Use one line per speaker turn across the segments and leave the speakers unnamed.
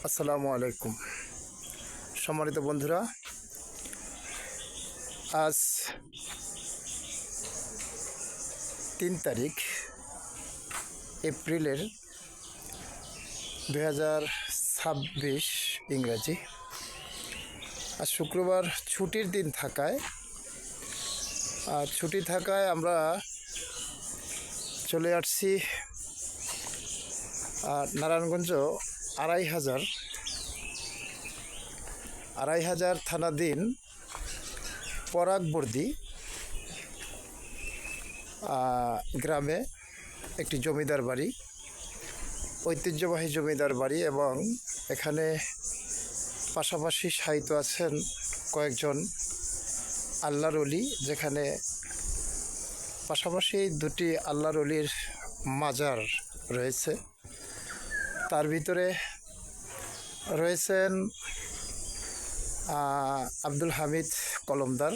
আসসালামু আলাইকুম সম্মানিত বন্ধুরা, আজ 3 তারিখ এপ্রিলের 2026 ইংরাজি। আজ শুক্রবার ছুটির দিন থাকায় আমরা চলে আসছি নারায়ণগঞ্জ আড়াই হাজার থানাধীন পরাগবর্দী গ্রামে একটি জমিদার বাড়ি, ঐতিহ্যবাহী জমিদার বাড়ি, এবং এখানে পাশাপাশি শায়িত আছেন কয়েকজন আল্লাহর ওলি, যেখানে পাশাপাশি দুটি আল্লাহর ওলির মাজার রয়েছে। তার ভিতরে রয়েছেন আব্দুল হামিদ কলমদার,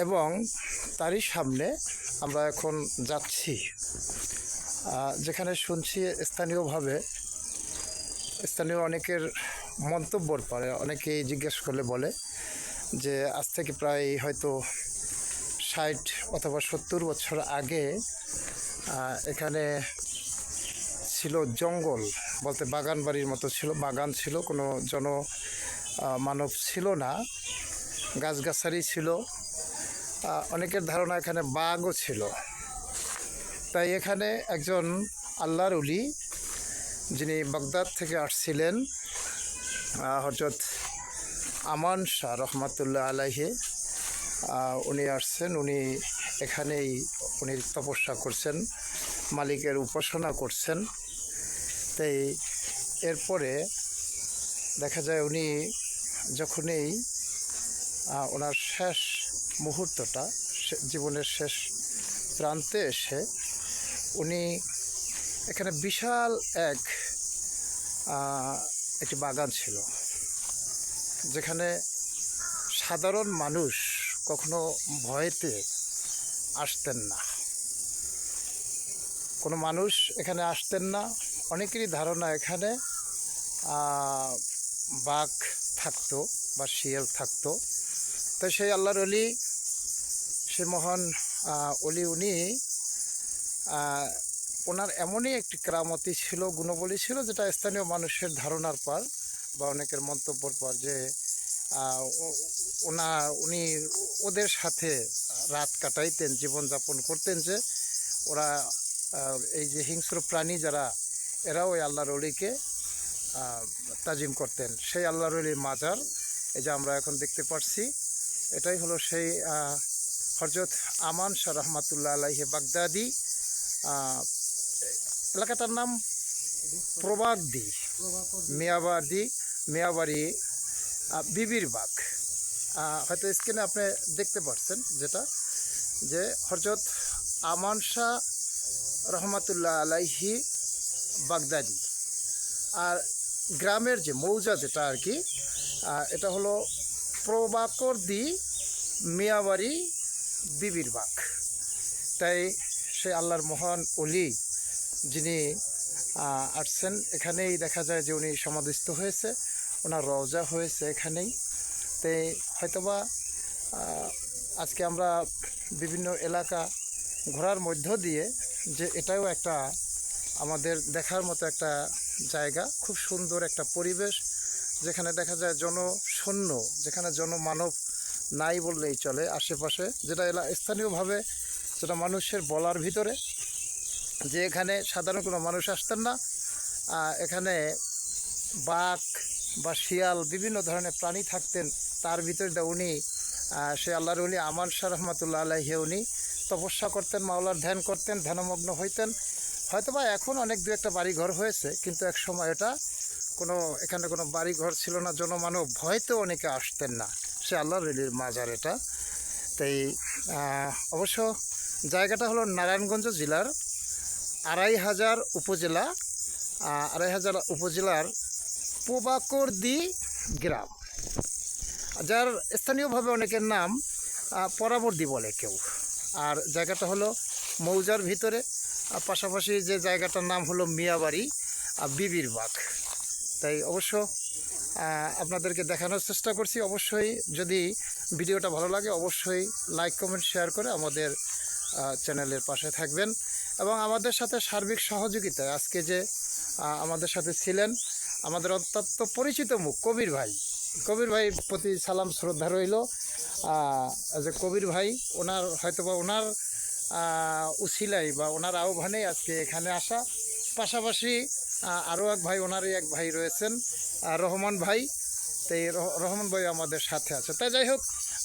এবং তারই সামনে আমরা এখন যাচ্ছি, যেখানে শুনছি স্থানীয় অনেকের মন্তব্যর পরে অনেকেই জিজ্ঞেস করলে বলে যে আজ থেকে প্রায় হয়তো 60 অথবা 70 বছর আগে এখানে ছিল জঙ্গল, বলতে বাগান বাড়ির মতো ছিল, বাগান ছিল, কোনো মানব ছিল না, গাছগাছালি ছিল। অনেকের ধারণা এখানে বাঘও ছিল। তাই এখানে একজন আল্লাহর ওলি, যিনি বাগদাদ থেকে আসছিলেন, হযরত আমান শাহ রহমাতুল্লাহ আলাইহি, উনি আসছেন। উনি এখানেই তপস্যা করছেন, মালিকের উপাসনা করছেন। তাই এরপরে দেখা যায় উনি যখনই ওনার শেষ মুহূর্তটা, জীবনের শেষ প্রান্তে এসে উনি এখানে বিশাল একটি বাগান ছিল, যেখানে সাধারণ মানুষ কখনো ভয়েতে আসতেন না, কোনো মানুষ এখানে আসতেন না। অনেকেরই ধারণা এখানে বাঘ থাকতো বা শিয়াল থাকতো। তো সেই আল্লাহর ওলি, সে মহান ওলি, উনি ওনার এমনই একটি কেরামতি ছিল, গুণবলী ছিল, যেটা স্থানীয় মানুষের ধারণার পর বা অনেকের মন্তব্যর পর যে উনি ওদের সাথে রাত কাটাইতেন, জীবনযাপন করতেন, যে ওরা এই যে হিংস্র প্রাণী যারা, এরাও ওই আল্লাহর ওলিকে তাজিম করতেন। সেই আল্লাহর ওলির মাজার এই যে আমরা এখন দেখতে পাচ্ছি, এটাই হলো সেই হযরত আমান শাহ রহমাতুল্লাহ আলাইহি বাগদাদি। এলাকাটার নাম প্রবাগদি, মিয়াবাড়ি বিবির বাগ। হয়তো স্ক্রিনে আপনি দেখতে পাচ্ছেন যেটা, যে হযরত আমান শাহ রহমাতুল্লাহ আলাইহি বাগদাদি। আর গ্রামের যে মৌজা যেটা আর কি, এটা হলো প্রবাকরদি মিয়াবাড়ি বিবির বাগ। তাই সে আল্লাহর মহান ওলি যিনি আসছেন, এখানেই দেখা যায় যে উনি সমাধিস্থ হয়েছে, ওনার রওজা হয়েছে এখানেই। তাই হয়তোবা আজকে আমরা বিভিন্ন এলাকা ঘোরার মধ্য দিয়ে, যে এটাও একটা আমাদের দেখার মতো একটা জায়গা, খুব সুন্দর একটা পরিবেশ, যেখানে দেখা যায় জনশূন্য, যেখানে জনমানব নাই বললেই চলে আশেপাশে, যেটা স্থানীয়ভাবে যেটা মানুষের বলার ভিতরে, যে এখানে সাধারণ কোনো মানুষ আসতেন না। এখানে বাঘ বা শিয়াল বিভিন্ন ধরনের প্রাণী থাকতেন। তার ভিতরে উনি সে আল্লাহর উনি আমান শাহ রহমাতুল্লাহ আলাইহি, উনি তপস্যা করতেন, মাওলার ধ্যান করতেন, ধ্যানমগ্ন হইতেন। হয়তোবা এখন অনেক দু একটা বাড়িঘর হয়েছে, কিন্তু এক সময় এখানে কোনো বাড়িঘর ছিল না, জনমানব ভয়তেও অনেকে আসতেন না। সে আল্লাহর ওলির মাজার এটা। তাই অবশ্য জায়গাটা হলো নারায়ণগঞ্জ জেলার আড়াই হাজার উপজেলার প্রবাকরদি গ্রাম, যার স্থানীয়ভাবে অনেকের নাম পরাবর্দী বলে কেউ। আর জায়গাটা হলো মৌজার ভিতরে, পাশাপাশি যে জায়গাটার নাম হলো মিয়াবাড়ি। বিবির বাঘ। তাই অবশ্য আপনাদেরকে দেখানোর চেষ্টা করছি। অবশ্যই যদি ভিডিওটা ভালো লাগে অবশ্যই লাইক কমেন্ট শেয়ার করে আমাদের চ্যানেলের পাশে থাকবেন এবং আমাদের সাথে সার্বিক সহযোগিতায় আজকে যে আমাদের সাথে ছিলেন আমাদের অত্যন্ত পরিচিত মুখ কবির ভাই প্রতি সালাম শ্রদ্ধা রইল। যে কবির ভাই ওনার হয়তোবা ওনার উছিলাই বা ওনার আহ্বানে আজকে এখানে আসা, পাশাপাশি আরও এক ভাই ওনারই এক ভাই রয়েছেন রহমান ভাই। তো এই রহমান ভাই আমাদের সাথে আছে। তাই যাই হোক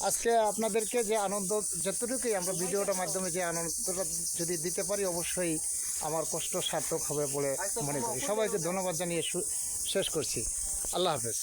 আজকে আপনাদেরকে যে আনন্দ যতটুকুই আমরা ভিডিওটার মাধ্যমে যে আনন্দটা যদি দিতে পারি অবশ্যই আমার কষ্ট সার্থক হবে বলে মনে করি। সবাইকে ধন্যবাদ জানিয়ে শেষ করছি। আল্লাহ হাফেজ।